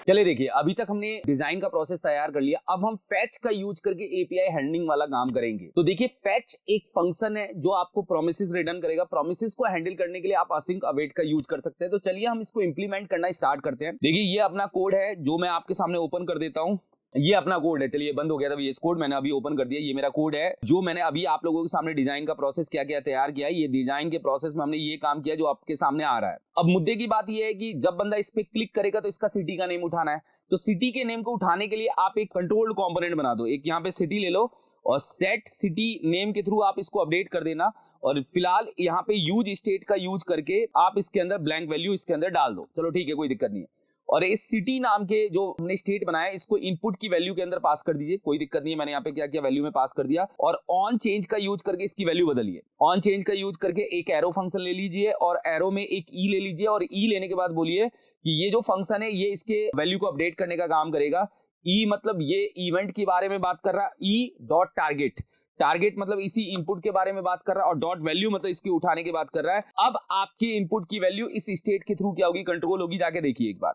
चलिए देखिए, अभी तक हमने डिजाइन का प्रोसेस तैयार कर लिया। अब हम फैच का यूज करके एपीआई हैंडलिंग वाला काम करेंगे। तो देखिए, फैच एक फंक्शन है जो आपको प्रोमिसेस रिटर्न करेगा। प्रोमिसेस को हैंडल करने के लिए आप असिंक अवेट का यूज कर सकते हैं। तो चलिए हम इसको इंप्लीमेंट करना स्टार्ट करते हैं। देखिए, ये अपना कोड है जो मैं आपके सामने ओपन कर देता हूं। ये अपना कोड है। चलिए, बंद हो गया था VS कोड, मैंने अभी ओपन कर दिया। ये मेरा कोड है जो मैंने अभी आप लोगों के सामने डिजाइन का प्रोसेस क्या क्या तैयार किया है। ये डिजाइन के प्रोसेस में हमने ये काम किया जो आपके सामने आ रहा है। अब मुद्दे की बात ये है कि जब बंदा इस पे क्लिक करेगा तो इसका सिटी का नेम उठाना है। तो सिटी के नेम को उठाने के लिए आप एक कंट्रोल्ड कंपोनेंट बना दो। एक यहाँ पे सिटी ले लो और सेट सिटी नेम के थ्रू आप इसको अपडेट कर देना। और फिलहाल यहाँ पे यूज स्टेट का यूज करके आप इसके अंदर ब्लैंक वैल्यू इसके अंदर डाल दो। चलो ठीक है, कोई दिक्कत नहीं है। और इस सिटी नाम के जो हमने स्टेट बनाया है इसको इनपुट की वैल्यू के अंदर पास कर दीजिए। कोई दिक्कत नहीं है, मैंने यहाँ पे क्या किया, वैल्यू में पास कर दिया। और ऑन चेंज का यूज करके इसकी वैल्यू बदलिए। ऑन चेंज का यूज करके एक एरो फंक्शन ले लीजिए और एरो में एक ई ले लीजिए। और ई लेने के बाद बोलिए कि ये जो फंक्शन है ये इसके वैल्यू को अपडेट करने का काम करेगा। ई मतलब ये इवेंट के बारे में बात कर रहा है। ई डॉट टारगेट, टारगेट मतलब इसी इनपुट के बारे में बात कर रहा है। और डॉट वैल्यू मतलब इसके उठाने की बात कर रहा है। अब आपके इनपुट की वैल्यू इस स्टेट के थ्रू क्या होगी, कंट्रोल होगी। जाके देखिए एक बार।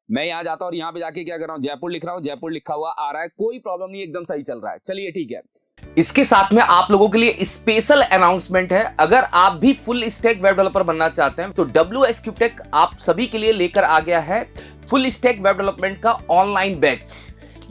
मैं यहाँ जाता हूँ और यहाँ पे जाके क्या कर रहा हूँ, जयपुर लिख रहा हूँ। जयपुर लिखा हुआ आ रहा है, कोई प्रॉब्लम नहीं, एकदम सही चल रहा है। चलिए ठीक है। इसके साथ में आप लोगों के लिए स्पेशल अनाउंसमेंट है। अगर आप भी फुल स्टैक वेब डेवलपर बनना चाहते हैं तो WSQTech आप सभी के लिए लेकर आ गया है फुल स्टैक वेब डेवलपमेंट का ऑनलाइन बैच।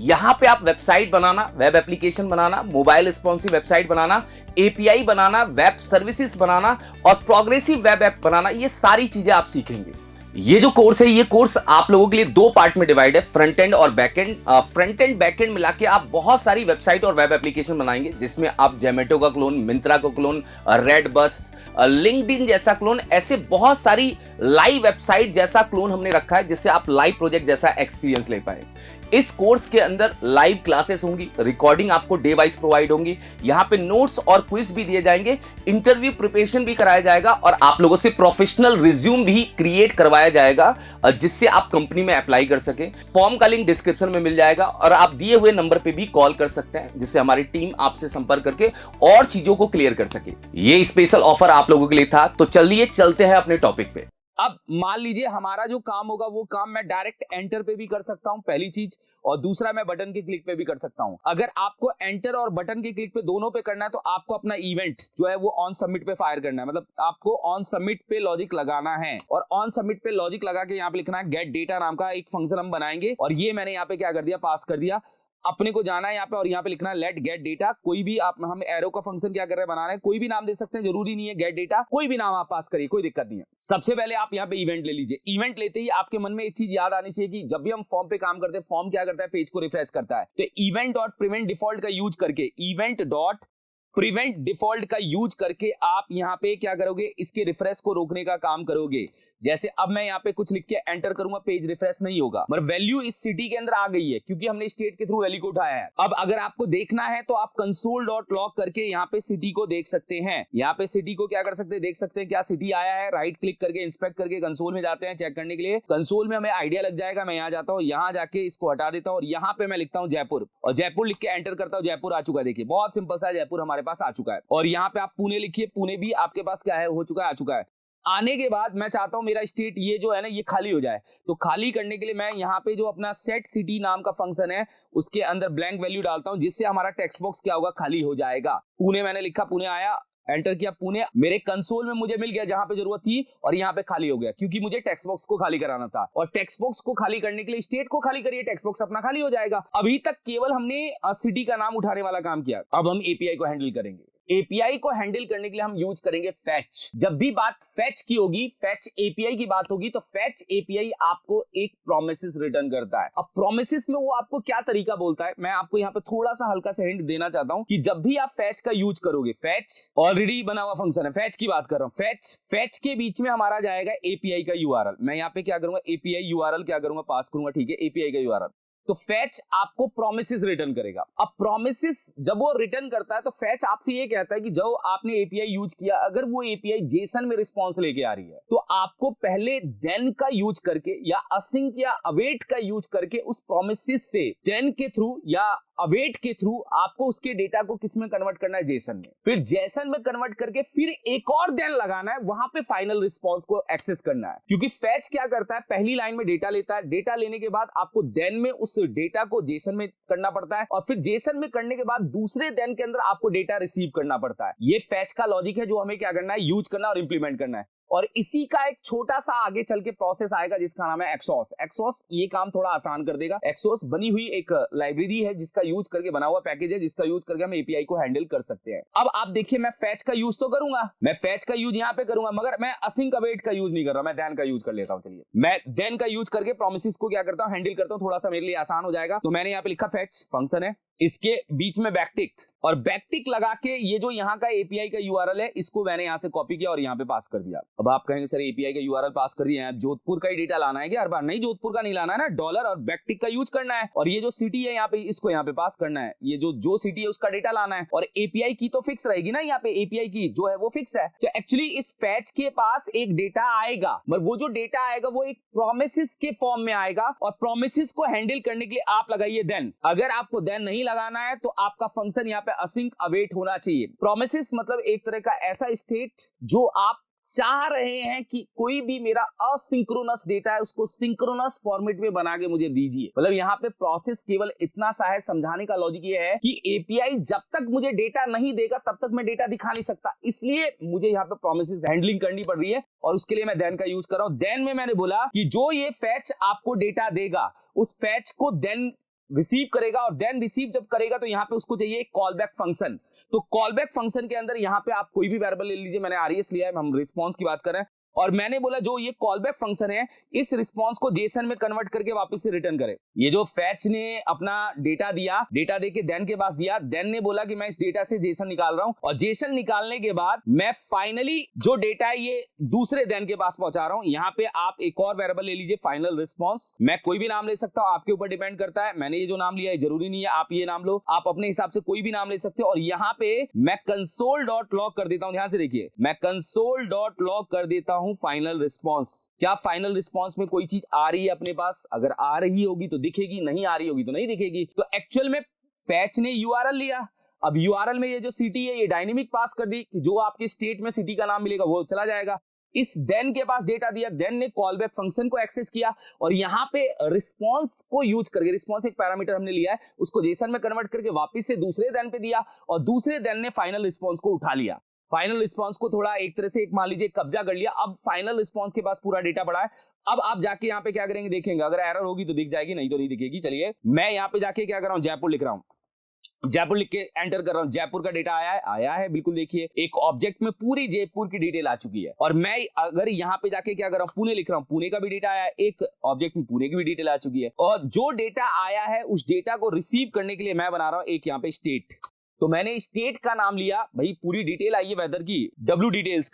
यहां पे आप वेबसाइट बनाना, वेब एप्लीकेशन बनाना, मोबाइल रिस्पॉन्सिव वेबसाइट बनाना, API बनाना, वेब सर्विसेज बनाना और प्रोग्रेसिव वेब ऐप बनाना, ये सारी चीजें आप सीखेंगे। ये जो कोर्स है, ये कोर्स आप लोगों के लिए दो पार्ट में डिवाइड है, फ्रंट एंड और back and. Front end back and मिला के आप बहुत सारी वेबसाइट और वेब एप्लीकेशन बनाएंगे, जिसमें आप जोमेटो का क्लोन, मिंत्रा का क्लोन, रेड बस, लिंक्डइन जैसा क्लोन, ऐसे बहुत सारी लाइव वेबसाइट जैसा क्लोन हमने रखा है, जिससे आप लाइव प्रोजेक्ट जैसा एक्सपीरियंस ले पाए। इस कोर्स के अंदर लाइव क्लासेस होंगी, रिकॉर्डिंग आपको डे वाइज प्रोवाइड होंगी, यहाँ पे नोट्स और क्विज भी दिए जाएंगे, इंटरव्यू प्रिपरेशन भी कराया जाएगा और आप लोगों से प्रोफेशनल रिज्यूम भी क्रिएट करवाया जाएगा, जिससे आप कंपनी में अप्लाई कर सके। फॉर्म का लिंक डिस्क्रिप्शन में मिल जाएगा और आप दिए हुए नंबर पे भी कॉल कर सकते हैं, जिससे हमारी टीम आपसे संपर्क करके और चीजों को क्लियर कर सके। ये स्पेशल ऑफर आप लोगों के लिए था। तो चलिए चलते हैं अपने टॉपिक पे। अब मान लीजिए हमारा जो काम होगा वो काम मैं डायरेक्ट एंटर पे भी कर सकता हूं, पहली चीज। और दूसरा, मैं बटन के क्लिक पे भी कर सकता हूं। अगर आपको एंटर और बटन के क्लिक पे दोनों पे करना है तो आपको अपना इवेंट जो है वो ऑन सबमिट पे फायर करना है। मतलब आपको ऑन सबमिट पे लॉजिक लगाना है और ऑन सबमिट पे लॉजिक लगा के यहाँ पे लिखना है गेट डेटा नाम का एक फंक्शन हम बनाएंगे। और ये मैंने यहाँ पे क्या कर दिया, पास कर दिया। अपने को जाना है यहाँ पे और यहाँ पे लिखना है लेट गेट डेटा। कोई भी आप, हम एरो का फंक्शन क्या कर रहे हैं, बना रहे हैं, कोई भी नाम दे सकते हैं, जरूरी नहीं है गेट डेटा, कोई भी नाम आप पास करिए, कोई दिक्कत नहीं है। सबसे पहले आप यहाँ पे इवेंट ले लीजिए। इवेंट लेते ही आपके मन में एक चीज याद आनी चाहिए कि जब भी हम फॉर्म पे काम करते हैं, फॉर्म क्या करता है, पेज को रिफ्रेश करता है। तो इवेंट डॉट प्रिवेंट डिफॉल्ट का यूज करके, इवेंट डॉट प्रिवेंट डिफॉल्ट का यूज करके आप यहाँ पे क्या करोगे, इसके रिफ्रेश को रोकने का काम करोगे। जैसे अब मैं यहाँ पे कुछ लिख के एंटर करूंगा, पेज रिफ्रेश नहीं होगा, मतलब वैल्यू इस सिटी के अंदर आ गई है क्योंकि हमने स्टेट के थ्रू वैल्यू को उठाया है। अब अगर आपको देखना है तो आप कंसोल डॉट लॉग करके यहाँ पे सिटी को देख सकते हैं। यहाँ पे सिटी को क्या कर सकते हैं, देख सकते हैं क्या सिटी आया है। राइट क्लिक करके इंस्पेक्ट करके कंसोल में जाते हैं चेक करने के लिए। कंसोल में हमें आइडिया लग जाएगा। मैं यहाँ जाता हूँ, यहाँ जाके इसको हटा देता हूँ और यहाँ पे मैं लिखता हूँ जयपुर और जयपुर लिख के एंटर करता हूँ। जयपुर आ चुका है, देखिए बहुत सिंपल सा जयपुर हमारे पास आ चुका है। और यहाँ पे आप पुणे लिखिए, पुणे भी आपके पास क्या है, हो चुका है, आ चुका है। आने के बाद मैं चाहता हूं मेरा स्टेट ये जो है ना ये खाली हो जाए। तो खाली करने के लिए मैं यहाँ पे जो अपना सेट सिटी नाम का फंक्शन है उसके अंदर ब्लैंक वैल्यू डालता हूं, जिससे हमारा टेक्स्ट बॉक्स क्या होगा, खाली हो जाएगा। पुणे मैंने लिखा, पुणे आया, एंटर किया, पुणे मेरे कंसोल में मुझे मिल गया जहां पे जरूरत थी और यहाँ पे खाली हो गया क्योंकि मुझे टेक्स्ट बॉक्स को खाली कराना था। और टेक्स्ट बॉक्स को खाली करने के लिए स्टेट को खाली करिए, टेक्स्ट बॉक्स अपना खाली हो जाएगा। अभी तक केवल हमने सिटी का नाम उठाने वाला काम किया, अब हम एपीआई को हैंडल करेंगे। एपीआई को हैंडल करने के लिए हम यूज करेंगे फैच। जब भी बात फैच की होगी, फैच एपीआई की बात होगी, तो फैच एपीआई आपको एक प्रोमिसेस रिटर्न करता है। अब प्रोमिसेस में वो आपको क्या तरीका बोलता है, मैं आपको यहाँ पे थोड़ा सा हल्का सा हिंट देना चाहता हूँ कि जब भी आप फैच का यूज करोगे, फैच ऑलरेडी बना हुआ फंक्शन है, फैच की बात कर रहा हूँ। फैच के बीच में हमारा जाएगा एपीआई का यूआरएल। मैं यहाँ पे क्या करूंगा, एपीआई यूआरएल क्या करूंगा, पास करूंगा, ठीक है, एपीआई का यूआरएल। तो फैच आपको प्रोमिसेस रिटर्न करेगा। अब प्रोमिसेस जब वो रिटर्न करता है तो फैच आपसे ये कहता है कि जो आपने एपीआई यूज किया, अगर वो एपीआई जेसन में रिस्पांस लेके आ रही है तो आपको पहले देन का यूज करके या असिंक या अवेट का यूज करके उस प्रोमिसेस से देन के थ्रू या अवेट के थ्रू आपको उसके डेटा को किस में कन्वर्ट करना है, जेसन में। फिर जेसन में कन्वर्ट करके फिर एक और देन लगाना है, वहां पे फाइनल रिस्पॉन्स को एक्सेस करना है। क्योंकि फैच क्या करता है, पहली लाइन में डेटा लेता है, डेटा लेने के बाद आपको देन में उस डेटा को जेसन में करना पड़ता है, और फिर जेसन में करने के बाद दूसरे देन के अंदर आपको डेटा रिसीव करना पड़ता है। ये फैच का लॉजिक है जो हमें क्या करना है, यूज करना और इंप्लीमेंट करना है। और इसी का एक छोटा सा आगे चल के प्रोसेस आएगा जिसका नाम है एक्सॉस। एक्सॉस ये काम थोड़ा आसान कर देगा। एक्सॉस बनी हुई एक लाइब्रेरी है जिसका यूज करके बना हुआ पैकेज है, जिसका यूज करके हम एपीआई को हैंडल कर सकते हैं। अब आप देखिए, मैं फैच का यूज तो करूंगा, मैं फैच का यूज यहाँ पे करूंगा, मगर मैं असिंक अवेट का यूज नहीं कर रहा, मैं देन का यूज कर लेता हूँ। चलिए, मैं देन का यूज करके प्रोमिसेस को क्या करता हूँ, हैंडल करता हूँ, थोड़ा सा मेरे लिए आसान हो जाएगा। तो मैंने यहाँ पे लिखा फैच फंक्शन है, इसके बीच में बैकटिक, और बैकटिक लगा के ये जो यहाँ का एपीआई का यूआरएल है इसको मैंने यहाँ से कॉपी किया और यहाँ पे पास कर दिया। अब आप कहेंगे सर एपीआई का यूआरएल पास कर दिया है, जोधपुर का ही डेटा लाना है क्या हर बार? नहीं, जोधपुर का नहीं लाना है ना, डॉलर और बैकटिक का यूज करना है। और ये जो सिटी है यहाँ पे, इसको यहाँ पे पास करना है, ये जो सिटी है उसका डेटा लाना है। और एपीआई की तो फिक्स रहेगी ना, यहाँ पे एपीआई की जो है वो फिक्स है। तो एक्चुअली इस फैच के पास एक डेटा आएगा, मगर वो जो डेटा आएगा वो एक प्रोमिसेस के फॉर्म में आएगा, और प्रोमिसेस को हैंडल करने के लिए आप लगाइए देन। अगर आपको देन नहीं लगाना है तो आपका फंक्शन यहाँ पे असिंक अवेट होना चाहिए। प्रोमिसेस मतलब एक तरह का ऐसा स्टेट जो आप चाह रहे हैं कि कोई भी मेरा असिंक्रोनस डेटा है उसको सिंक्रोनस फॉर्मेट में बना के मुझे दीजिए। मतलब यहाँ पे प्रोसेस केवल इतना सा है, समझाने का लॉजिक ये है कि एपीआई जब तक मुझे डेटा नहीं देगा तब तक मैं डेटा दिखा नहीं सकता, इसलिए मुझे यहाँ पे प्रोमिसेस हैंडलिंग करनी पड़ रही है, और उसके लिए मैं देन का यूज कर रहा हूं। देन में मैंने बोला कि जो ये फैच आपको डेटा देगा उस फैच को देन रिसीव करेगा, और देन रिसीव जब करेगा तो यहाँ पे उसको चाहिए एक कॉल बैक फंक्शन। तो कॉल बैक फंक्शन के अंदर यहाँ पे आप कोई भी वेरिएबल ले लीजिए, मैंने आरईएस लिया है, हम रिस्पांस की बात कर रहे हैं। और मैंने बोला जो ये कॉल बैक फंक्शन है इस रिस्पांस को जेसन में कन्वर्ट करके वापस से रिटर्न करे। ये जो फैच ने अपना डेटा दिया, डेटा देके देन के पास दिया, देन ने बोला कि मैं इस डेटा से जेसन निकाल रहा हूं, और जेसन निकालने के बाद मैं फाइनली जो डेटा है ये दूसरे देन के पास पहुंचा रहा हूं। यहाँ पे आप एक और वेरिएबल ले लीजिए, फाइनल रिस्पांस। मैं कोई भी नाम ले सकता हूं, आपके ऊपर डिपेंड करता है। मैंने ये जो नाम लिया है जरूरी नहीं है आप ये नाम लो, आप अपने हिसाब से कोई भी नाम ले सकते हो। और यहाँ पे मैं कंसोल डॉट लॉग कर देता हूं, ध्यान से देखिए, मैं कंसोल डॉट लॉग कर देता हूं फाइनल रिस्पांस। क्या फाइनल रिस्पांस में कोई चीज आ रही है अपने पास? अगर आ रही होगी तो दिखेगी, नहीं आ रही होगी तो नहीं दिखेगी। तो एक्चुअल में फैच ने यूआरएल लिया, अब यूआरएल में ये जो सिटी है ये डायनेमिक पास कर दी, जो आपके स्टेट में सिटी का नाम मिलेगा वो चला जाएगा। इस देन के पास डेटा दिया, देन ने कॉल बैक फंक्शन को एक्सेस किया, और यहाँ पे रिस्पांस को यूज करके, रिस्पांस एक पैरामीटर हमने लिया है, उसको जेसन में कन्वर्ट करके वापस से दूसरे देन पे दिया, और दूसरे देन ने फाइनल रिस्पांस को उठा लिया। फाइनल रिस्पांस को थोड़ा एक तरह से एक मान लीजिए कब्जा कर लिया। अब फाइनल रिस्पांस के पास पूरा डेटा पड़ा है। अब आप जाके यहाँ पे क्या करेंगे देखेंगे, अगर एरर होगी तो दिख जाएगी, नहीं तो नहीं दिखेगी। चलिए मैं यहाँ पे जाके क्या कर रहा हूँ, जयपुर लिख रहा हूँ, जयपुर लिख के एंटर कर रहा हूं, जयपुर का डेटा आया है बिल्कुल। देखिए एक ऑब्जेक्ट में पूरी जयपुर की डिटेल आ चुकी है। और मैं अगर यहाँ पे जाके क्या कर रहा हूं, पुणे लिख रहा हूं, पुणे का भी डेटा आया है, एक ऑब्जेक्ट में पुणे की भी डिटेल आ चुकी है। और जो डेटा आया है उस डेटा को रिसीव करने के लिए मैं बना रहा हूं एक यहाँ पे स्टेट। तो मैंने स्टेट का नाम लिया, भाई पूरी डिटेल आई है वेदर की, डब्ल्यू डिटेल्स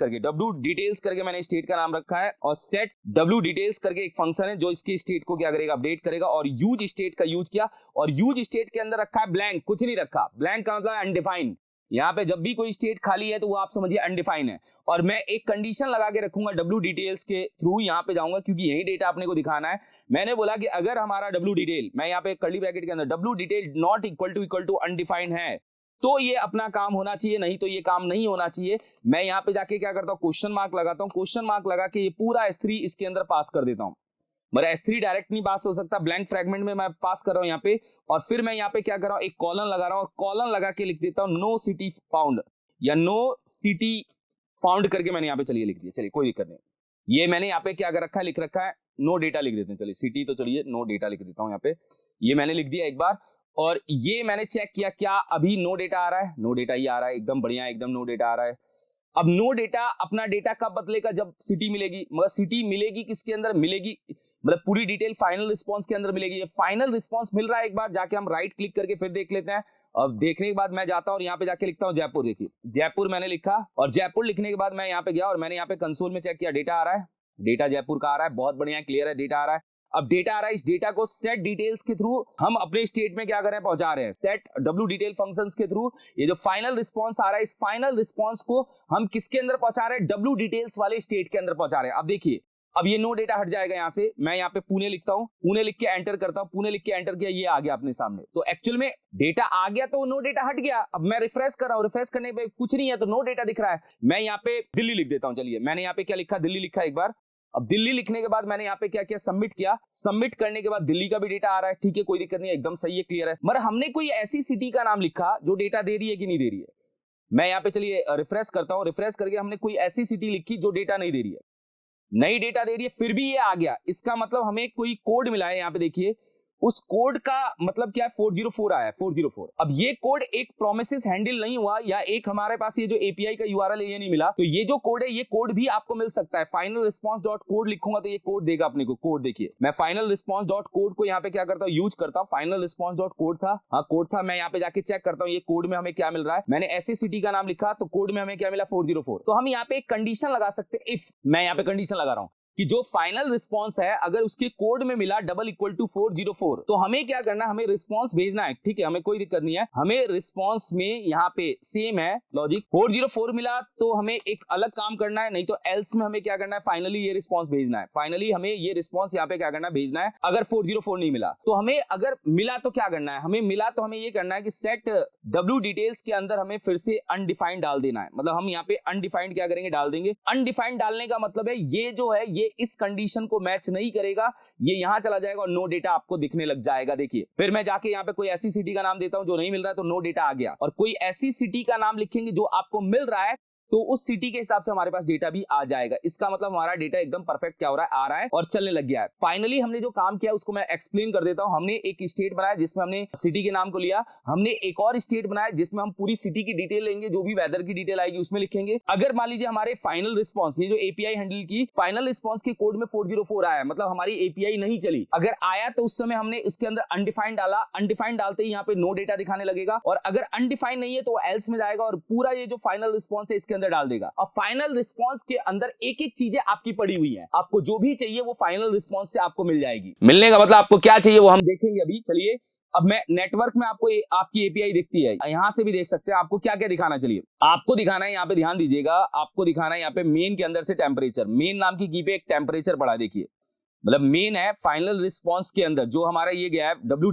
करके मैंने स्टेट का नाम रखा है। और सेट डब्ल्यू डिटेल्स करके एक फंक्शन है जो इसके स्टेट को क्या करेगा, अपडेट करेगा। और यूज स्टेट का यूज किया, और यूज स्टेट के अंदर रखा है ब्लैंक, कुछ नहीं रखा। ब्लैंक का मतलब अनडिफाइंड। यहाँ पे जब भी कोई स्टेट खाली है तो वो आप समझिए अनडिफाइंड है। और मैं एक कंडीशन लगा के रखूंगा डब्ल्यू डिटेल्स के थ्रू, यहाँ पे जाऊंगा क्योंकि यही डेटा अपने को दिखाना है। मैंने बोला कि अगर हमारा डब्ल्यू डिटेल, मैं यहाँ पे कर्ली ब्रैकेट के अंदर W detail not equal to undefined है तो ये अपना काम होना चाहिए, नहीं तो ये काम नहीं होना चाहिए। मैं यहाँ पे जाके क्या करता हूँ, क्वेश्चन मार्क लगाता हूँ, क्वेश्चन मार्क लगा के ये पूरा S3 इसके अंदर पास कर देता हूँ। मेरा S3 डायरेक्ट नहीं पास हो सकता, ब्लैंक फ्रैगमेंट में मैं पास कर रहा हूँ यहाँ पे। और फिर मैं यहाँ पे क्या कर रहा हूँ, एक कॉलन लगा रहा हूँ, और कॉलन लगा के लिख देता हूँ नो सिटी फाउंड, या नो सिटी फाउंड करके मैंने यहाँ पे चलिए लिख दिया। चलिए कोई दिक्कत नहीं, ये मैंने यहाँ पे क्या कर रखा है, लिख रखा है नो डेटा लिख देते हैं। चलिए सिटी तो चलिए नो डेटा लिख देता हूँ यहाँ पे, ये मैंने लिख दिया एक बार। और ये मैंने चेक किया क्या अभी नो डेटा आ रहा है, नो डेटा ही आ रहा है, एकदम बढ़िया, एकदम नो डेटा आ रहा है। अब नो डेटा, अपना डेटा कब बदलेगा, जब सिटी मिलेगी। मगर सिटी मिलेगी किसके अंदर मिलेगी, मतलब पूरी डिटेल फाइनल रिस्पांस के अंदर मिलेगी। ये फाइनल रिस्पांस मिल रहा है, एक बार जाके हम राइट क्लिक करके फिर देख लेते हैं। अब देखने के बाद मैं जाता हूँ और यहाँ पे जाके लिखता हूँ जयपुर। देखिए जयपुर मैंने लिखा, और जयपुर लिखने के बाद मैं यहाँ पे गया और मैंने यहाँ पे कंसोल में चेक किया, डेटा आ रहा है, डेटा जयपुर का आ रहा है, बहुत बढ़िया क्लियर है, डेटा आ रहा है। अब डेटा आ रहा है, इस डेटा को सेट डिटेल्स के थ्रू हम अपने स्टेट में क्या कर रहे हैं, पहुंचा रहे हैं। सेट डब्ल्यू डिटेल फंक्शंस के थ्रू ये जो फाइनल रिस्पांस आ रहा है, इस फाइनल रिस्पांस को हम किसके अंदर पहुंचा रहे हैं, डब्ल्यू डिटेल्स वाले स्टेट के अंदर पहुंचा रहे हैं। अब देखिए अब ये नो डेटा हट जाएगा यहाँ से, मैं यहाँ पे पुणे लिखता हूँ, पुणे लिख के एंटर करता हूँ, पुणे लिख के एंटर किया, ये आ गया अपने सामने। तो एक्चुअल में डेटा आ गया तो नो डेटा हट गया। अब मैं रिफ्रेश कर रहा हूँ, रिफ्रेश करने पे कुछ नहीं है तो नो डेटा दिख रहा है। मैं यहाँ पे दिल्ली लिख देता हूँ। चलिए मैंने यहाँ पे क्या लिखा, दिल्ली लिखा एक बार। अब दिल्ली लिखने के बाद मैंने यहाँ पे क्या किया, सबमिट किया। सबमिट करने के बाद दिल्ली का भी डेटा आ रहा है, ठीक है, कोई दिक्कत नहीं है, एकदम सही है, क्लियर है। मगर हमने कोई ऐसी सिटी का नाम लिखा जो डेटा दे रही है कि नहीं दे रही है। मैं यहाँ पे चलिए रिफ्रेश करता हूँ, रिफ्रेश करके हमने कोई ऐसी सिटी लिखी जो डेटा नहीं दे रही है, नई डेटा दे रही है, फिर भी ये आ गया। इसका मतलब हमें कोई कोड मिला है, यहाँ पे देखिए, उस कोड का मतलब क्या है, 404 आया है, 404। अब ये कोड एक प्रोमिसेस हैंडल नहीं हुआ, या एक हमारे पास ये जो एपीआई का यूआरएल है ये नहीं मिला, तो ये जो कोड है ये कोड भी आपको मिल सकता है। फाइनल रिस्पॉन्स डॉट कोड लिखूंगा तो ये कोड देगा अपने को। कोड देखिए, मैं फाइनल रिस्पॉन्स डॉट कोड को यहाँ पे क्या करता हूँ, यूज करता हूँ। फाइनल रिस्पॉन्स डॉट कोड था, हाँ कोड था। मैं यहाँ पे जाके चेक करता हूँ ये कोड में हमें क्या मिल रहा है। मैंने ऐसी सिटी का नाम लिखा तो कोड में हमें क्या मिला, 404। तो हम यहाँ पे एक कंडीशन लगा सकते हैं, इफ, मैं यहाँ पे कंडीशन लगा रहा हूँ कि जो फाइनल रिस्पांस है अगर उसके कोड में मिला डबल इक्वल टू 404, तो हमें क्या करना है, हमें रिस्पांस भेजना है, ठीक है, हमें कोई दिक्कत नहीं है। हमें रिस्पांस में यहाँ पे सेम है लॉजिक, 404 मिला तो हमें एक अलग काम करना है, नहीं तो एल्स में हमें क्या करना है, फाइनली ये रिस्पांस भेजना है। फाइनली हमें ये रिस्पांस यहाँ पे क्या करना है, भेजना है। अगर 404 नहीं मिला तो हमें, अगर मिला तो क्या करना है, हमें मिला तो हमें ये करना है कि सेट डब्ल्यू डिटेल्स के अंदर हमें फिर से अनडिफाइंड डाल देना है। मतलब हम यहाँ पे अनडिफाइंड क्या करेंगे, डाल देंगे। अनडिफाइंड डालने का मतलब है ये जो है ये इस कंडीशन को मैच नहीं करेगा, ये यहां चला जाएगा और नो डेटा आपको दिखने लग जाएगा। देखिए, फिर मैं जाके यहाँ पे कोई ऐसी सिटी का नाम देता हूं जो नहीं मिल रहा है तो नो डेटा आ गया, और कोई ऐसी सिटी का नाम लिखेंगे जो आपको मिल रहा है तो उस सिटी के हिसाब से हमारे पास डेटा भी आ जाएगा। इसका मतलब हमारा डेटा एकदम परफेक्ट क्या हो रहा है, आ रहा है और चलने लग गया है। फाइनली हमने जो काम किया उसको मैं एक्सप्लेन कर देता हूं। हमने एक स्टेट बनाया जिसमें हमने सिटी के नाम को लिया, हमने एक और स्टेट बनाया जिसमें हम पूरी सिटी की डिटेल लेंगे, जो भी वेदर की डिटेल आएगी उसमें लिखेंगे। अगर मान लीजिए हमारे फाइनल रिस्पॉन्स, ये जो एपीआई हैंडल की फाइनल रिस्पॉन्स के कोड में 404 आया, मतलब हमारी एपीआई नहीं चली। अगर आया तो उस समय हमने इसके अंदर अनडिफाइंड डाला, अनडिफाइंड डालते ही यहाँ पे नो डेटा दिखाने लगेगा, और अगर अनडिफाइंड नहीं है तो एल्स में जाएगा और पूरा ये जो फाइनल रिस्पॉन्स है इसके अंदर डाल देगा। फाइनल रिस्पांस के अंदर एक एक चीजें आपकी पड़ी हुई हैं, आपको जो भी चाहिए वो फाइनल रिस्पांस से आपको मिल जाएगी। मिलने का मतलब आपको क्या चाहिए वो हम देखेंगे अभी। चलिए, अब मैं नेटवर्क में आपको आपकी एपीआई दिखती है, यहां से भी देख सकते हैं। आपको क्या क्या दिखाना, चलिए आपको दिखाना है, यहाँ पे ध्यान दीजिएगा, आपको दिखाना है यहाँ पे मेन के अंदर से टेम्परेचर। मेन नाम की की पे एक टेम्परेचर पड़ा, देखिए, मतलब मेन है। फाइनल रिस्पांस के अंदर जो हमारा ये गया है डब्ल्यू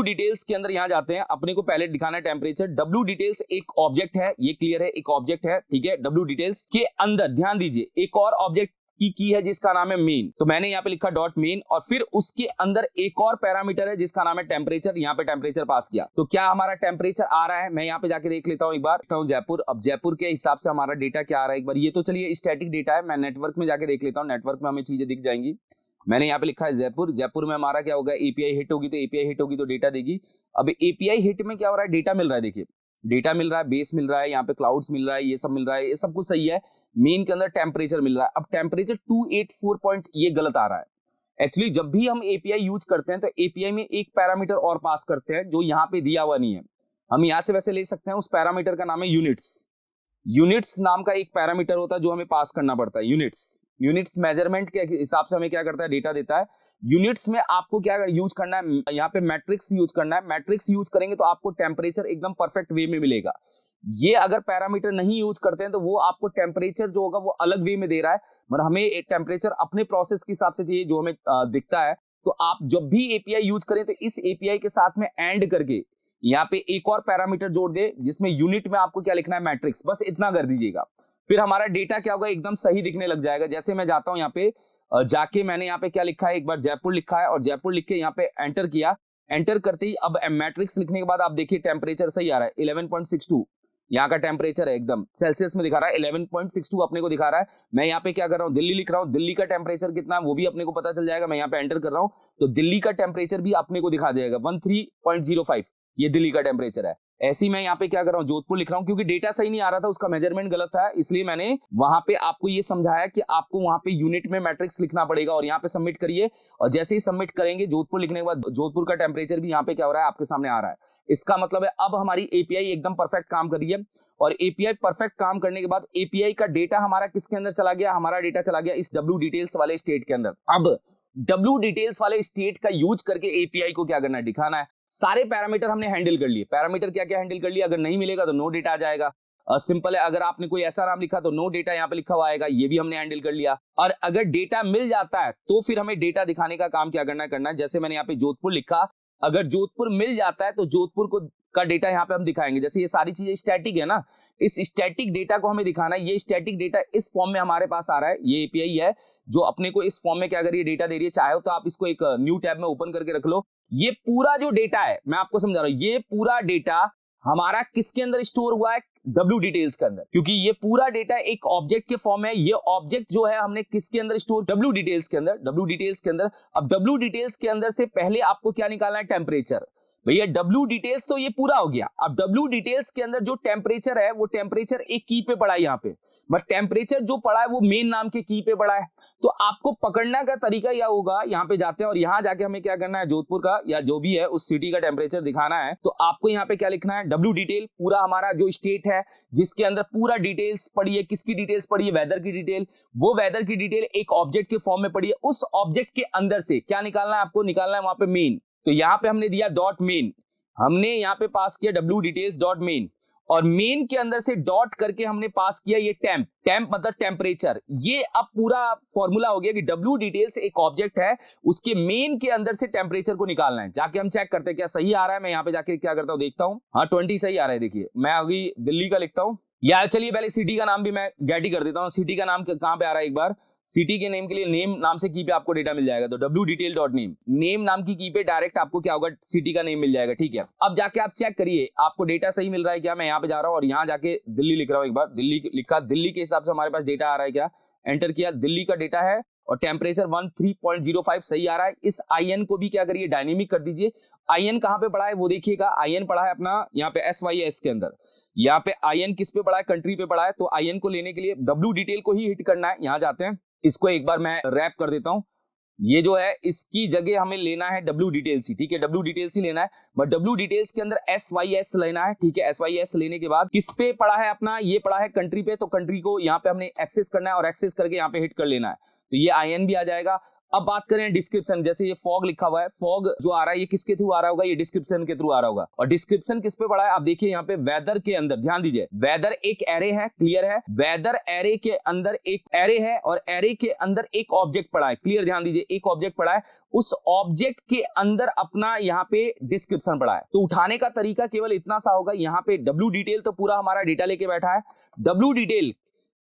डिटेल्स के अंदर यहाँ जाते हैं, अपने को पहले दिखाना है टेम्परेचर। डब्ल्यू डिटेल्स एक ऑब्जेक्ट है, ये क्लियर है, एक ऑब्जेक्ट है, ठीक है। डब्ल्यू डिटेल्स के अंदर ध्यान दीजिए एक और ऑब्जेक्ट की है जिसका नाम है मेन, तो मैंने यहाँ पे लिखा डॉट मेन, और फिर उसके अंदर एक और पैरामीटर है जिसका नाम है टेम्परेचर। यहाँ पे टेम्परेचर पास किया तो क्या हमारा टेम्परेचर आ रहा है, मैं यहाँ पे जाके देख लेता हूँ एक बार। जयपुर, अब जयपुर के हिसाब से हमारा डेटा क्या आ रहा है एक बार। ये तो चलिए स्टैटिक डेटा है, मैं नेटवर्क में जाके देख लेता हूँ, नेटवर्क में हमें चीजें दिख जाएंगी। मैंने यहाँ पे लिखा है जयपुर, जयपुर में हमारा क्या होगा, एपीआई हिट होगी, तो एपीआई हिट होगी तो डेटा देगी। अब एपीआई हिट में क्या हो रहा है, डेटा मिल रहा है, देखिए डेटा मिल रहा है, बेस मिल रहा है, यहाँ पे क्लाउड्स मिल रहा है, ये सब मिल रहा है, ये सब कुछ सही है। मेन के अंदर टेम्परेचर मिल रहा है। अब टेम्परेचर 284 पॉइंट ये गलत आ रहा है। एक्चुअली जब भी हम एपीआई यूज करते हैं तो एपीआई में एक पैरामीटर और पास करते हैं जो यहाँ पे दिया हुआ नहीं है। हम यहाँ से वैसे ले सकते हैं, उस पैरामीटर का नाम है यूनिट्स। यूनिट्स नाम का एक पैरामीटर होता है जो हमें पास करना पड़ता है। यूनिट्स मेजरमेंट के हिसाब से हमें क्या करता है, डेटा देता है। यूनिट्स में आपको क्या यूज करना है, यहाँ पे मैट्रिक्स यूज करना है। मैट्रिक्स यूज करेंगे तो आपको टेम्परेचर एकदम परफेक्ट वे में मिलेगा। ये अगर पैरामीटर नहीं यूज करते हैं तो वो आपको टेम्परेचर जो होगा वो अलग वे में दे रहा है, मतलब हमें एक टेम्परेचर अपने प्रोसेस के हिसाब से चाहिए जो हमें दिखता है। तो आप जब भी एपीआई यूज करें तो इस एपीआई के साथ में एंड करके यहाँ पे एक और पैरामीटर जोड़ दे जिसमें यूनिट में आपको क्या लिखना है, मैट्रिक्स, बस इतना कर दीजिएगा। फिर हमारा डेटा क्या होगा, एकदम सही दिखने लग जाएगा। जैसे मैं जाता हूँ यहाँ पे जाके मैंने यहाँ पे क्या लिखा है, एक बार जयपुर लिखा है और जयपुर लिख के यहाँ पे एंटर किया। एंटर करते ही अब मैट्रिक्स लिखने के बाद आप देखिए टेम्परेचर सही आ रहा है, 11.62 यहाँ का टेम्परेचर है, एकदम सेल्सियस में दिखा रहा है, 11.62 अपने को दिखा रहा है। मैं यहाँ पे क्या कर रहा हूँ, दिल्ली लिख रहा हूँ, दिल्ली का टेम्परेचर कितना है वो भी अपने को पता चल जाएगा। मैं यहाँ पे एंटर कर रहा हूँ तो दिल्ली का टेम्परेचर भी अपने को दिखा देगा, 13.05 ये दिल्ली का टेम्परेचर है। ऐसे ही मैं यहाँ पे क्या कर रहा हूँ, जोधपुर लिख रहा हूँ, क्योंकि डेटा सही नहीं आ रहा था, उसका मेजरमेंट गलत था, इसलिए मैंने वहां पे आपको ये समझाया कि आपको वहां पे यूनिट में मैट्रिक्स लिखना पड़ेगा। और यहाँ पे सबमिट करिए, और जैसे ही सबमिट करेंगे जोधपुर लिखने के बाद जोधपुर का टेम्परेचर भी यहाँ पे क्या हो रहा है, आपके सामने आ रहा है। इसका मतलब है अब हमारी एपीआई एकदम परफेक्ट काम कर रही है। और एपीआई परफेक्ट काम करने के बाद एपीआई का डेटा हमारा किसके अंदर चला गया, हमारा डेटा चला गया इस डब्ल्यू डिटेल्स वाले स्टेट के अंदर। अब डब्ल्यू डिटेल्स वाले स्टेट का यूज करके एपीआई को क्या करना है, दिखाना है। सारे पैरामीटर हमने हैंडल कर लिए। पैरामीटर क्या क्या हैंडल कर लिया, अगर नहीं मिलेगा तो नो डेटा आ जाएगा। सिंपल है, अगर आपने कोई ऐसा नाम लिखा तो नो डेटा यहाँ पे लिखा हुआ आएगा, ये भी हमने हैंडल कर लिया। और अगर डेटा मिल जाता है तो फिर हमें डेटा दिखाने का काम क्या करना है, जैसे मैंने यहाँ पे जोधपुर लिखा, अगर जोधपुर मिल जाता है तो जोधपुर को का डेटा यहाँ पे हम दिखाएंगे। जैसे ये सारी चीजें स्टैटिक है ना, इस स्टैटिक डेटा को हमें दिखाना है। ये स्टैटिक डेटा इस फॉर्म में हमारे पास आ रहा है, ये एपीआई है जो अपने को इस फॉर्म में क्या करिए डेटा दे रही है। चाहे तो आप इसको एक न्यू टैब में ओपन करके रख लो। ये पूरा जो डेटा है मैं आपको समझा रहा हूं, ये पूरा डेटा हमारा किसके अंदर स्टोर हुआ है, डब्ल्यू डिटेल्स के अंदर, क्योंकि ये पूरा डेटा एक ऑब्जेक्ट के फॉर्म में। ये ऑब्जेक्ट जो है हमने किसके अंदर स्टोर, डब्ल्यू डिटेल्स के अंदर, डब्ल्यू डिटेल्स के अंदर। अब डब्ल्यू डिटेल्स के अंदर से पहले आपको क्या निकालना है, टेम्परेचर। भैया डब्ल्यू डिटेल्स तो ये पूरा हो गया। अब डब्ल्यू डिटेल्स के अंदर जो टेम्परेचर है वो टेम्परेचर एक की पे पड़ा है यहाँ पे, बट टेम्परेचर जो पड़ा है वो मेन नाम के की पे पड़ा है। तो आपको पकड़ने का तरीका यह होगा, यहाँ पे जाते हैं और यहाँ जाके हमें क्या करना है, जोधपुर का या जो भी है उस सिटी का टेम्परेचर दिखाना है। तो आपको यहाँ पे क्या लिखना है, डब्ल्यू डिटेल, पूरा हमारा जो स्टेट है जिसके अंदर पूरा डिटेल्स पड़ी है। किसकी डिटेल्स पड़ी है, वेदर की डिटेल। वो वेदर की डिटेल एक ऑब्जेक्ट के फॉर्म में पड़ी है। उस ऑब्जेक्ट के अंदर से क्या निकालना है, आपको निकालना है वहां पे मेन। तो यहाँ पे हमने दिया डॉट मेन, हमने यहाँ पे पास किया डब्ल्यू डिटेल्स डॉट मेन, और मेन के अंदर से डॉट करके हमने पास किया ये टेम्प। टेम्प मतलब टेम्परेचर। ये अब पूरा फॉर्मूला हो गया कि डब्ल्यू डिटेल्स एक ऑब्जेक्ट है, उसके मेन के अंदर से टेम्परेचर को निकालना है। जाके हम चेक करते हैं क्या सही आ रहा है। मैं यहाँ पे जाके क्या करता हूँ, देखता हूँ, हाँ 20 सही आ रहा है। देखिए मैं अभी दिल्ली का लिखता हूँ, या चलिए पहले सिटी का नाम भी मैं गेट कर देता हूँ। सिटी का नाम कहाँ पे आ रहा है, एक बार सिटी के नेम के लिए नेम नाम से की पे आपको डेटा मिल जाएगा। तो W detail dot name, name नाम की पे डायरेक्ट आपको क्या होगा, सिटी का नेम मिल जाएगा। ठीक है, अब जाके आप चेक करिए आपको डेटा सही मिल रहा है क्या। मैं यहाँ पे जा रहा हूँ और यहाँ जाके दिल्ली लिख रहा हूँ, एक बार दिल्ली लिखा, दिल्ली के हिसाब से हमारे पास डेटा आ रहा है क्या, एंटर किया, दिल्ली का डेटा है और टेम्परेचर 13.05 सही आ रहा है। इस आईएन को भी क्या करिए, डायनेमिक कर दीजिए। आईएन कहाँ पे पड़ा है वो देखिएगा, आईएन पड़ा है अपना यहाँ पे SYS के अंदर। यहाँ पे आईएन किस पे पड़ा है, कंट्री पे पड़ा है। तो आईएन को लेने के लिए डब्ल्यू डिटेल को ही हिट करना है। यहाँ जाते हैं, इसको एक बार मैं रैप कर देता हूं। ये जो है इसकी जगह हमें लेना है डब्ल्यू डिटेल्स ही, ठीक है, डब्ल्यू डिटेल्स ही लेना है। बट डब्ल्यू डिटेल्स के अंदर SYS लेना है, ठीक है। SYS लेने के बाद किस पे पड़ा है अपना, ये पड़ा है कंट्री पे। तो कंट्री को यहाँ पे हमने एक्सेस करना है और एक्सेस करके यहाँ पे हिट कर लेना है। तो ये आईएन भी आ जाएगा। अब बात करें डिस्क्रिप्शन, जैसे ये फॉग लिखा हुआ है, फॉग जो आ रहा है ये किसके थ्रू आ रहा होगा, ये डिस्क्रिप्शन के थ्रू आ रहा होगा। और डिस्क्रिप्शन किस पे पड़ा है, आप देखिए यहाँ पे वेदर के अंदर, ध्यान दीजिए, वेदर एक एरे है, क्लियर है। वेदर एरे के अंदर एक एरे है और एरे के अंदर एक ऑब्जेक्ट पड़ा है, क्लियर, ध्यान दीजिए, एक ऑब्जेक्ट पड़ा है। उस ऑब्जेक्ट के अंदर अपना यहाँ पे डिस्क्रिप्शन पड़ा है। तो उठाने का तरीका केवल इतना सा होगा, यहाँ पे डब्ल्यू डिटेल तो पूरा हमारा डेटा लेके बैठा है। डब्ल्यू डिटेल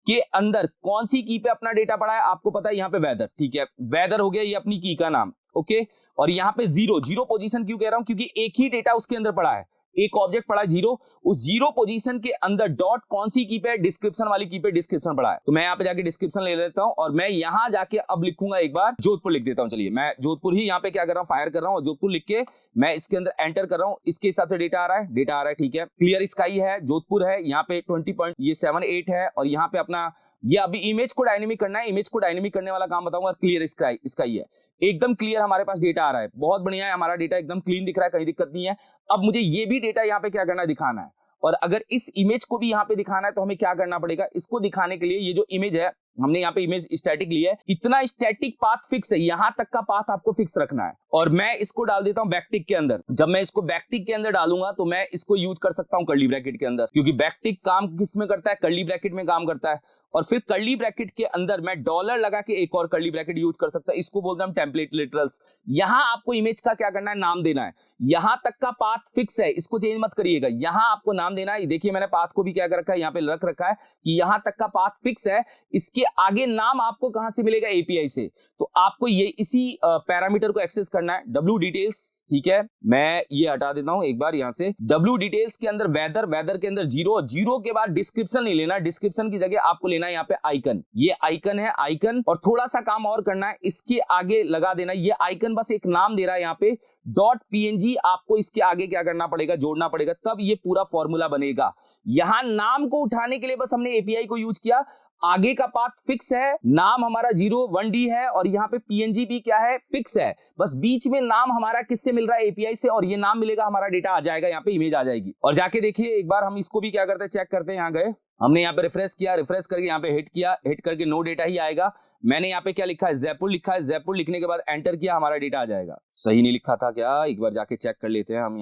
के अंदर कौन सी की पे अपना डेटा पड़ा है, आपको पता है यहाँ पे वेदर, ठीक है, वेदर हो गया ये अपनी की का नाम, ओके। और यहाँ पे जीरो पोजीशन क्यों कह रहा हूं, क्योंकि एक ही डेटा उसके अंदर पड़ा है, एक ऑब्जेक्ट पड़ा है जीरो। उस जीरो पोजीशन के अंदर डॉट कौन सी की पे, डिस्क्रिप्शन वाली की पे डिस्क्रिप्शन पड़ा है। तो मैं यहाँ पे जाके डिस्क्रिप्शन ले लेता हूँ और मैं यहाँ जाके अब लिखूंगा, एक बार जोधपुर लिख देता हूँ। चलिए मैं जोधपुर ही यहाँ पे क्या कर रहा हूँ, फायर कर रहा हूँ और जोधपुर लिख के मैं इसके अंदर एंटर कर रहा हूँ। इसके हिसाब से डेटा आ रहा है, ठीक है, क्लियर स्काई है, जोधपुर है, यहाँ पे 20.78 है। और यहाँ पे अपना ये अभी इमेज को डायनेमिक करना है, इमेज को डायनेमिक करने वाला काम बताऊंगा। क्लियर स्काई है, एकदम क्लियर हमारे पास डेटा आ रहा है, बहुत बढ़िया है, हमारा डेटा एकदम क्लीन दिख रहा है, कहीं दिक्कत नहीं है। अब मुझे ये भी डेटा यहाँ पे क्या करना है, दिखाना है। और अगर इस इमेज को भी यहाँ पे दिखाना है तो हमें क्या करना पड़ेगा, इसको दिखाने के लिए ये जो इमेज है, हमने यहाँ पे इमेज स्टैटिक ली है, इतना स्टैटिक पाथ फिक्स है, यहां तक का पाथ आपको फिक्स रखना है। और मैं इसको डाल देता हूं बैकटिक के अंदर। जब मैं इसको बैकटिक के अंदर डालूंगा तो मैं इसको यूज कर सकता हूं कर्ली ब्रैकेट के अंदर, क्योंकि बैकटिक काम किस में करता है, कर्ली ब्रैकेट में काम करता है। और फिर कर्ली ब्रैकेट के अंदर मैं डॉलर लगा के एक और कर्ली ब्रैकेट यूज कर सकता हूं, इसको बोलते हैं टेम्पलेट लिटरल्स। यहां आपको इमेज का क्या करना है, नाम देना है। यहां तक का पाथ फिक्स है, इसको चेंज मत करिएगा, यहां आपको नाम देना है। देखिए मैंने पाथ को भी क्या कर रखा है, यहाँ पे रख रखा है कि यहां तक का पाथ फिक्स है। इसके आगे नाम आपको कहां से मिलेगा, एपीआई से। तो आपको ये इसी पैरामीटर को एक्सेस करना है, डब्ल्यू डिटेल्स, ठीक है। मैं ये हटा देता हूं एक बार यहाँ से, डब्ल्यू डिटेल्स के अंदर वेदर, वेदर के अंदर जीरो, जीरो के बाद डिस्क्रिप्शन नहीं लेना, डिस्क्रिप्शन की जगह आपको लेना है यहाँ पे आइकन। ये आइकन है, आइकन। और थोड़ा सा काम और करना है, इसके आगे लगा देना, ये आइकन बस एक नाम दे रहा है यहाँ पे, .png आपको इसके आगे क्या करना पड़ेगा, जोड़ना पड़ेगा, तब ये पूरा फॉर्मूला बनेगा। यहां नाम को उठाने के लिए बस हमने एपीआई को यूज किया, आगे का पाथ फिक्स है, नाम हमारा 01D है और यहाँ पे PNG भी क्या है, फिक्स है। बस बीच में नाम हमारा किससे मिल रहा है, एपीआई से, और ये नाम मिलेगा, हमारा डेटा आ जाएगा, यहाँ पे इमेज आ जाएगी। और जाके देखिए एक बार हम इसको भी क्या करते हैं, चेक करते हैं। यहाँ गए, हमने यहाँ पे रिफ्रेश किया, रिफ्रेश करके यहाँ पे हिट किया, हिट करके नो डेटा ही आएगा। मैंने यहाँ पे क्या लिखा है, जयपुर लिखा है, जयपुर लिखने के बाद एंटर किया, हमारा डेटा आ जाएगा। सही नहीं लिखा था क्या, एक बार जाके चेक कर लेते हैं। हम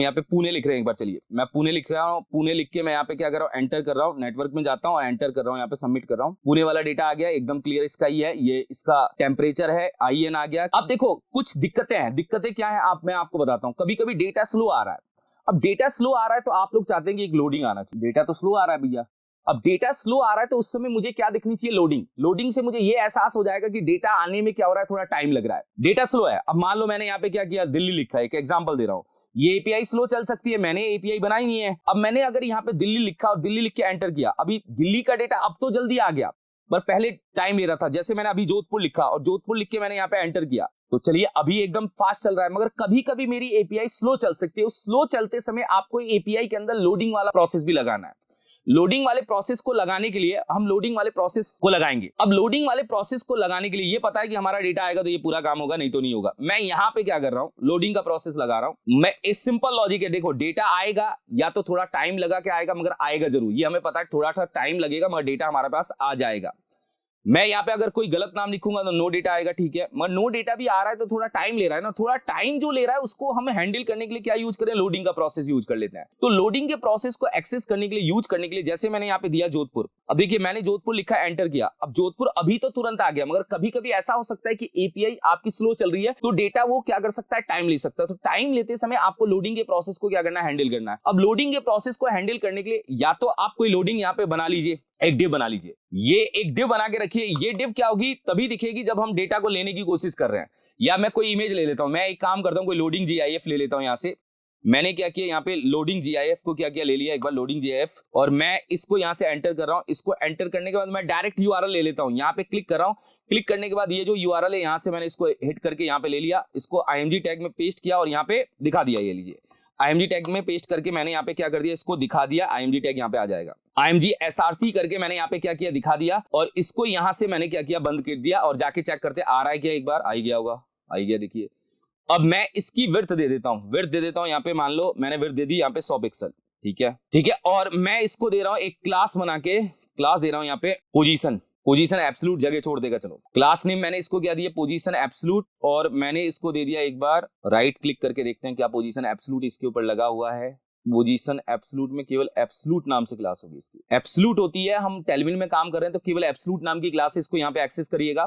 यहाँ पे पुणे लिख रहे हैं, एक बार चलिए मैं पुणे लिख रहा हूँ। पुणे लिख के मैं यहाँ पे क्या कर रहा हूँ, एंटर कर रहा हूँ, नेटवर्क में जाता हूँ और एंटर कर रहा हूँ, यहाँ पे सबमिट कर रहा हूँ। पुणे वाला डेटा आ गया, एकदम क्लियर इसका ही है, ये इसका टेम्परेचर है, IN आ गया। अब देखो कुछ दिक्कतें हैं, दिक्कतें क्या है मैं आपको बताता हूँ। कभी कभी डेटा स्लो आ रहा है। अब डेटा स्लो आ रहा है तो आप लोग चाहते हैं कि एक लोडिंग आना चाहिए। डेटा तो स्लो आ रहा है भैया, अब डेटा स्लो आ रहा है तो उस समय मुझे क्या दिखनी चाहिए, लोडिंग। लोडिंग से मुझे ये एहसास हो जाएगा कि डेटा आने में क्या हो रहा है, थोड़ा टाइम लग रहा है, डेटा स्लो है। अब मान लो मैंने यहाँ पे क्या किया, दिल्ली लिखा है, एक एग्जांपल दे रहा हूँ। ये API स्लो चल सकती है, मैंने API बनाई नहीं है। अब मैंने अगर यहाँ पे दिल्ली लिखा और दिल्ली लिख के एंटर किया, अभी दिल्ली का डेटा अब तो जल्दी आ गया, पर पहले टाइम ले रहा था। जैसे मैंने अभी जोधपुर लिखा और जोधपुर लिख के मैंने यहाँ पे एंटर किया, तो चलिए अभी एकदम फास्ट चल रहा है। मगर कभी कभी मेरी API स्लो चल सकती है। उस स्लो चलते समय आपको API के अंदर लोडिंग वाला प्रोसेस भी लगाना है। लोडिंग वाले प्रोसेस को लगाने के लिए हम लोडिंग वाले प्रोसेस को लगाएंगे। अब लोडिंग वाले प्रोसेस को लगाने के लिए ये पता है कि हमारा डेटा आएगा तो ये पूरा काम होगा, नहीं तो नहीं होगा। मैं यहाँ पे क्या कर रहा हूँ, लोडिंग का प्रोसेस लगा रहा हूँ। मैं इस सिंपल लॉजिक है, देखो डेटा आएगा या तो थोड़ा टाइम लगा के आएगा, मगर आएगा जरूर। ये हमें पता है, थोड़ा सा टाइम लगेगा मगर डेटा हमारे पास आ जाएगा। मैं यहाँ पे अगर कोई गलत नाम लिखूंगा तो नो डेटा आएगा, ठीक है। मगर नो डेटा भी आ रहा है तो थोड़ा टाइम ले रहा है ना, थोड़ा टाइम जो ले रहा है उसको हम हैंडल करने के लिए क्या यूज करें, लोडिंग का प्रोसेस यूज कर लेते हैं। तो लोडिंग के प्रोसेस को एक्सेस करने के लिए, यूज करने के लिए, जैसे मैंने यहाँ पे दिया जोधपुर। अब देखिए मैंने जोधपुर लिखा, एंटर किया। अब जोधपुर अभी तो तुरंत आ गया, मगर कभी कभी ऐसा हो सकता है कि API आपकी स्लो चल रही है तो डेटा वो क्या कर सकता है, टाइम ले सकता है। तो टाइम लेते समय आपको लोडिंग के प्रोसेस को क्या करना है, हैंडल करना है। अब लोडिंग के प्रोसेस को हैंडल करने के लिए या तो आप कोई लोडिंग यहाँ पे बना लीजिए, एक डिव बना लीजिए। ये एक डिव बना के रखिए। ये डिव क्या होगी, तभी दिखेगी जब हम डेटा को लेने की कोशिश कर रहे हैं। या मैं कोई इमेज ले लेता हूं, मैं एक काम करता हूं, कोई लोडिंग GIF ले लेता हूं। यहां से मैंने क्या किया, यहाँ पे लोडिंग GIF को क्या किया, ले लिया एक बार लोडिंग GIF, और मैं इसको यहाँ से एंटर कर रहा हूँ। इसको एंटर करने के बाद मैं डायरेक्ट URL ले लेता हूँ, यहाँ पे क्लिक कर रहा हूँ। क्लिक करने के बाद ये जो URL है यहाँ से मैंने इसको हिट करके यहाँ पे ले लिया, इसको IMG टैग में पेस्ट किया और यहाँ पे दिखा दिया। ये लीजिए IMG टैग में पेस्ट करके मैंने यहाँ पे क्या कर दिया, इसको दिखा दिया। IMG टैग यहाँ पे आ जाएगा। IMG SRC करके मैंने यहाँ पे क्या किया, दिखा दिया। और इसको यहाँ से मैंने क्या किया, बंद कर दिया। और जाके चेक करते आ रहा है क्या, एक बार आ गया होगा, आ गया देखिए। अब मैं इसकी विड्थ दे देता हूँ, विड्थ दे देता हूँ। यहाँ पे मान लो मैंने विड्थ दे दी यहाँ पे 100 पिक्सल, ठीक है, ठीक है। और मैं इसको दे रहा हूँ एक क्लास बना के, क्लास दे रहा हूँ यहाँ पे पोजीशन, पोजीशन एब्सोल्यूट, जगह छोड़ देगा। चलो क्लास नेम मैंने इसको क्या दिया, पोजीशन एब्सोल्यूट। और मैंने इसको दे दिया, एक बार राइट क्लिक करके देखते हैं क्या पोजीशन एब्सोल्यूट इसके ऊपर लगा हुआ है। पोजीशन एब्सोल्यूट में केवल एब्सोल्यूट नाम से क्लास होगी इसकी, एब्सोल्यूट होती है। हम टेलविन में काम कर रहे हैं तो केवल एब्सोल्यूट नाम की क्लास है, इसको यहाँ पे एक्सेस करिएगा,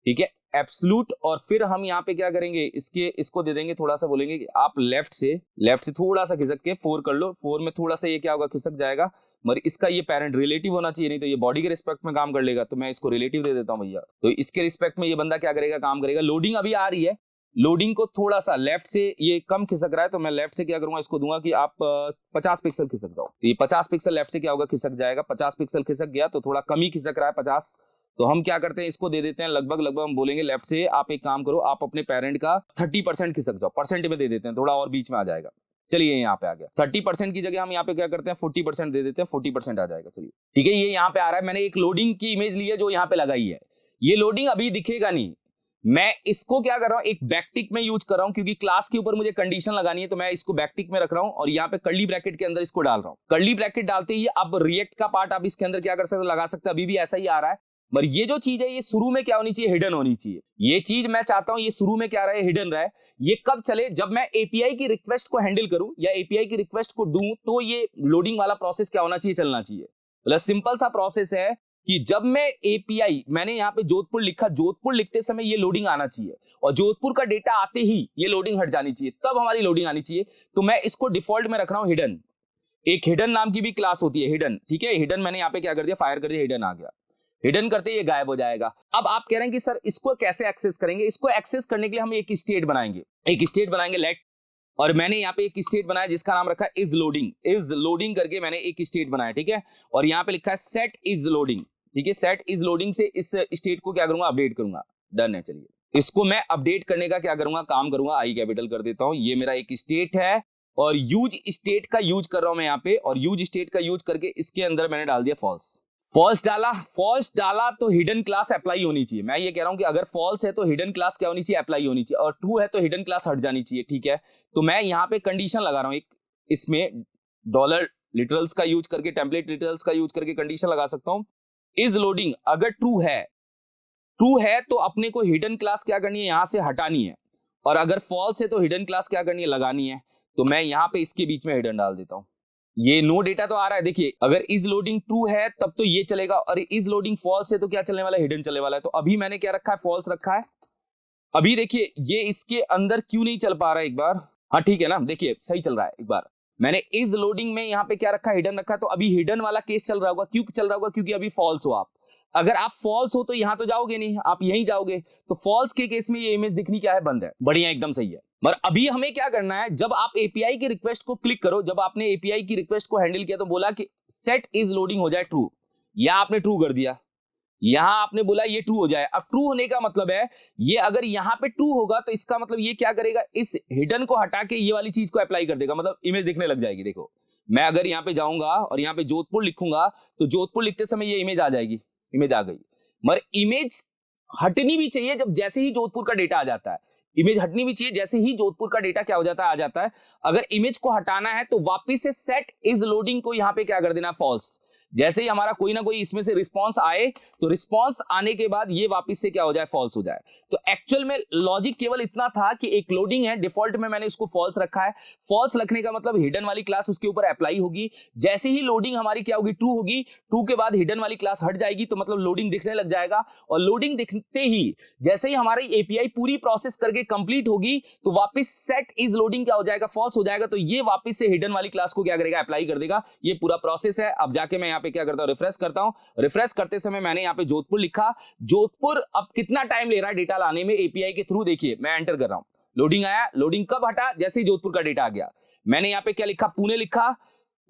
ठीक है, एब्सोल्यूट। और फिर हम यहाँ पे क्या करेंगे, इसको दे देंगे, थोड़ा सा बोलेंगे कि आप लेफ्ट से थोड़ा सा खिसक के 4 कर लो। 4 में थोड़ा सा ये क्या होगा, खिसक जाएगा। मगर इसका ये पेरेंट रिलेटिव होना चाहिए, नहीं तो ये बॉडी के रिस्पेक्ट में काम कर लेगा। तो मैं इसको रिलेटिव दे देता हूँ भैया, तो इसके रिस्पेक्ट में ये बंदा क्या करेगा, काम करेगा। लोडिंग अभी आ रही है, लोडिंग को थोड़ा सा लेफ्ट से ये कम खिसक रहा है, तो मैं लेफ्ट से क्या करूंगा, इसको दूंगा कि आप 50 पिक्सल खिसक जाओ। ये 50 पिक्सल लेफ्ट से क्या होगा, खिसक जाएगा। 50 पिक्सल खिसक गया तो थोड़ा कम ही खिसक रहा है 50, तो हम क्या करते हैं, इसको दे देते हैं लगभग हम बोलेंगे लेफ्ट से आप एक काम करो, आप अपने पेरेंट का 30% खिसक जाओ, परसेंट में दे देते हैं, थोड़ा और बीच में आ जाएगा। चलिए यहाँ पे आ गया 30% की जगह हम यहाँ पे क्या करते हैं 40% दे देते हैं, 40% आ जाएगा। चलिए ठीक है, ये यहाँ पे आ रहा है। मैंने एक लोडिंग की इमेज ली है जो यहाँ पे लगाई है। ये लोडिंग अभी दिखेगा नहीं, मैं इसको क्या कर रहा हूँ, एक बैकटिक में यूज कर रहा हूँ, क्योंकि क्लास के ऊपर मुझे कंडीशन लगानी है, तो मैं इसको बैकटिक में रख रहा हूँ और यहाँ पे कर्ली ब्रैकेट के अंदर इसको डाल रहा हूँ। कर्ली ब्रैकेट डालते ही अब रिएक्ट का पार्ट आप इसके अंदर क्या कर सकते हो, लगा सकते हो। अभी भी ऐसा ही आ रहा है, पर ये जो चीज है ये शुरू में क्या होनी चाहिए, हिडन होनी चाहिए। ये चीज मैं चाहता हूं ये शुरू में क्या रहे, हिडन रहे। ये कब चले, जब मैं API की रिक्वेस्ट को हैंडल करूं या API की रिक्वेस्ट को दूं, तो ये लोडिंग वाला प्रोसेस क्या होना चाहिए, चलना चाहिए। मतलब सिंपल सा प्रोसेस है कि जब मैं API, मैंने यहाँ पे जोधपुर लिखा, जोधपुर लिखते समय ये लोडिंग आना चाहिए और जोधपुर का डेटा आते ही ये लोडिंग हट जानी चाहिए, तब हमारी लोडिंग आनी चाहिए। तो मैं इसको डिफॉल्ट में रख रहा हूं हिडन। एक हिडन नाम की भी क्लास होती है, हिडन, ठीक है। हिडन मैंने यहाँ पे क्या कर दिया, फायर कर दिया, हिडन आ गया। हिडन करते ये गायब हो जाएगा। अब आप कह रहे हैं कि सर इसको कैसे एक्सेस करेंगे, इसको एक्सेस करने के लिए हम एक स्टेट बनाएंगे, लेट। और मैंने यहाँ पे एक स्टेट बनाया जिसका नाम रखा है इज लोडिंग करके मैंने एक स्टेट बनाया, ठीक है। और यहाँ पे लिखा है सेट इज लोडिंग, ठीक है। सेट इज लोडिंग से इस स्टेट को क्या करूंगा, अपडेट करूंगा। डन है। चलिए इसको मैं अपडेट करने का क्या करूंगा, काम करूंगा, आई कैपिटल कर देता हूं। ये मेरा एक स्टेट है और यूज स्टेट का यूज कर रहा हूं मैं यहाँ पे, और यूज स्टेट का यूज करके इसके अंदर मैंने डाल दिया फॉल्स डाला तो हिडन क्लास अप्लाई होनी चाहिए। मैं ये कह रहा हूं कि अगर फॉल्स है तो हिडन क्लास क्या होनी चाहिए, अप्लाई होनी चाहिए, और ट्रू है तो हिडन क्लास हट जानी चाहिए, ठीक है। तो मैं यहाँ पे कंडीशन लगा रहा हूं, एक इसमें डॉलर लिटरल्स का यूज करके, टेम्पलेट लिटरल्स का यूज करके कंडीशन लगा सकता हूं। इज लोडिंग अगर ट्रू है ट्रू है तो अपने को हिडन क्लास क्या करनी है, यहां से हटानी है, और अगर फॉल्स है तो हिडन क्लास क्या करनी है, लगानी है। तो मैं यहां पे इसके बीच में हिडन डाल देता हूं। ये नो डेटा तो आ रहा है, देखिए अगर इज लोडिंग ट्रू है तब तो ये चलेगा, और इज लोडिंग फॉल्स है तो क्या चलने वाला है, हिडन चलने वाला है। तो अभी मैंने क्या रखा है, फॉल्स रखा है। अभी देखिए ये इसके अंदर क्यों नहीं चल पा रहा है, एक बार, हाँ ठीक है ना, देखिए सही चल रहा है। एक बार मैंने इज लोडिंग में यहाँ पे क्या रखा है, हिडन रखा है, तो अभी हिडन वाला केस चल रहा होगा। क्यों चल रहा होगा, क्योंकि अभी फॉल्स हो आप। अगर आप फॉल्स हो तो यहां तो जाओगे नहीं, आप यहीं जाओगे। तो फॉल्स के केस में ये इमेज दिखनी क्या है, बंद है। बढ़िया, एकदम सही है। मगर अभी हमें क्या करना है, जब आप एपीआई की रिक्वेस्ट को क्लिक करो, जब आपने एपीआई की रिक्वेस्ट को हैंडल किया तो बोला कि सेट इज लोडिंग हो जाए ट्रू, या आपने ट्रू कर दिया, यहां आपने बोला ये ट्रू हो जाए। अब ट्रू होने का मतलब है, ये अगर यहां पे ट्रू होगा तो इसका मतलब ये क्या करेगा, इस हिडन को हटा के ये वाली चीज को अप्लाई कर देगा, मतलब इमेज दिखने लग जाएगी। देखो मैं अगर यहाँ पे जाऊंगा और यहाँ पे जोधपुर लिखूंगा तो जोधपुर लिखते समय ये इमेज आ जाएगी, इमेज आ गई। मगर इमेज हटनी भी चाहिए जब जैसे ही जोधपुर का डेटा आ जाता है, इमेज हटनी भी चाहिए जैसे ही जोधपुर का डेटा क्या हो जाता है, आ जाता है। अगर इमेज को हटाना है तो वापिस से सेट इज लोडिंग को यहाँ पे क्या कर देना, फॉल्स। जैसे ही हमारा कोई ना कोई इसमें से रिस्पांस आए तो रिस्पांस आने के बाद ये वापस से क्या हो जाए, फॉल्स हो जाए। तो एक्चुअल में लॉजिक केवल इतना था कि एक लोडिंग है, डिफॉल्ट में मैंने इसको फॉल्स रखा है। फॉल्स रखने का मतलब हिडन वाली क्लास उसके ऊपर अप्लाई होगी। जैसे ही लोडिंग हमारी क्या होगी, ट्रू होगी, ट्रू के बाद हिडन वाली क्लास हट जाएगी, तो मतलब लोडिंग दिखने लग जाएगा। और लोडिंग दिखते ही जैसे ही हमारी एपीआई पूरी प्रोसेस करके कंप्लीट होगी तो वापस सेट इज लोडिंग क्या हो जाएगा, फॉल्स हो जाएगा। तो ये वापस से हिडन वाली क्लास को क्या करेगा, अप्लाई कर देगा। ये पूरा प्रोसेस है। अब जाके मैं यहाँ पे क्या करता हूँ, रिफ्रेश करता हूँ। रिफ्रेश करते समय मैंने यहाँ पे जोधपुर लिखा। जोधपुर अब कितना टाइम ले रहा है डेटा लाने में एपीआई के थ्रू, देखिए मैं एंटर कर रहा हूँ। लोडिंग आया, लोडिंग कब हटा, जैसे ही जोधपुर का डेटा आ गया। मैंने यहाँ पे क्या लिखा, पुणे लिखा।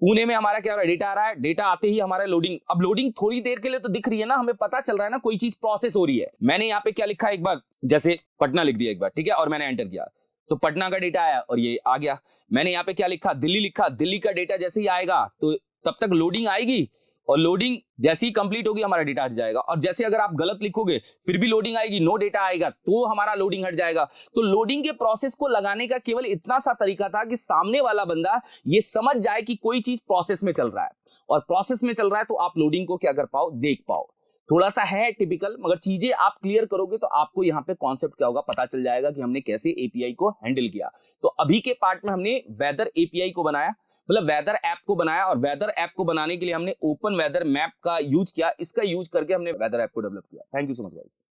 पुणे में हमारा क्या हो रहा है, डेटा आ रहा है। डेटा आते ही हमारा लोडिंग, अब लोडिंग थोड़ी देर के लिए तो दिख रही है ना, हमें पता चल रहा है ना कोई चीज प्रोसेस हो रही है। मैंने यहाँ पे क्या लिखा, एक बार जैसे पटना लिख दिया एक बार, ठीक है, और मैंने एंटर किया तो पटना का डेटा आया और ये आ गया। मैंने यहाँ पे क्या लिखा, दिल्ली लिखा। दिल्ली का डेटा जैसे ही आएगा तो तब तक लोडिंग आएगी, और लोडिंग जैसे ही कंप्लीट होगी हमारा डेटा हट जाएगा। और जैसे अगर आप गलत लिखोगे फिर भी लोडिंग आएगी, नो डेटा आएगा तो हमारा लोडिंग हट जाएगा। तो लोडिंग के प्रोसेस को लगाने का केवल इतना सा तरीका था कि सामने वाला बंदा ये समझ जाए कि कोई चीज प्रोसेस में चल रहा है, और प्रोसेस में चल रहा है तो आप लोडिंग को क्या कर पाओ, देख पाओ। थोड़ा सा है टिपिकल, मगर चीजें आप क्लियर करोगे तो आपको यहाँ पे कॉन्सेप्ट क्या होगा, पता चल जाएगा कि हमने कैसे एपीआई को हैंडल किया। तो अभी के पार्ट में हमने वेदर एपीआई को बनाया, मतलब वेदर ऐप को बनाया, और वेदर ऐप को बनाने के लिए हमने ओपन वेदर मैप का यूज किया। इसका यूज करके हमने वेदर ऐप को डेवलप किया। Thank you so much guys.